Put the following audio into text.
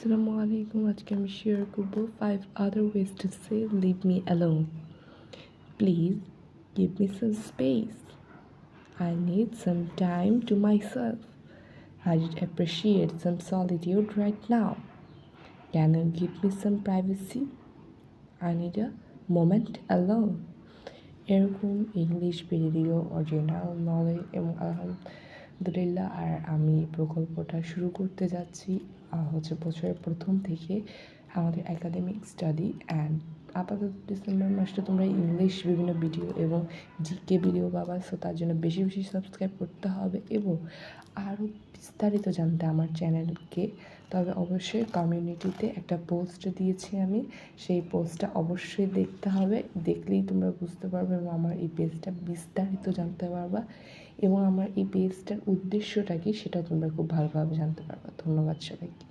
আসসালামু আলাইকুম। আজকে আমি শেয়ার করব 5 other ways to say leave me alone. Please give me some space. I need some time to myself. I'd appreciate some solitude right now. Can you give me some privacy? I need a moment alone. এরকম English video ও general knowledge এবং আলহামদুলিল্লাহ আমি প্রকল্পটা শুরু করতে যাচ্ছি বছরের প্রথম থেকে আমাদের একাডেমিক স্টাডি অ্যান্ড আপাতত ডিসেম্বর মাসটা তোমরা ইংলিশ বিভিন্ন ভিডিও এবং জিকে ভিডিও পাবা। সো তার জন্য বেশি বেশি সাবস্ক্রাইব করতে হবে এবং আরও বিস্তারিত জানতে আমার চ্যানেলকে তবে অবশ্যই কমিউনিটিতে একটা পোস্ট দিয়েছি আমি, সেই পোস্টটা অবশ্যই দেখতে হবে। দেখলেই তোমরা বুঝতে পারবে এবং আমার এই পেজটা বিস্তারিত জানতে পারবা এবং আমার এই পেজটার উদ্দেশ্যটা কি সেটা তোমরা খুব ভালোভাবে জানতে পারবা। ধন্যবাদ সবাইকে।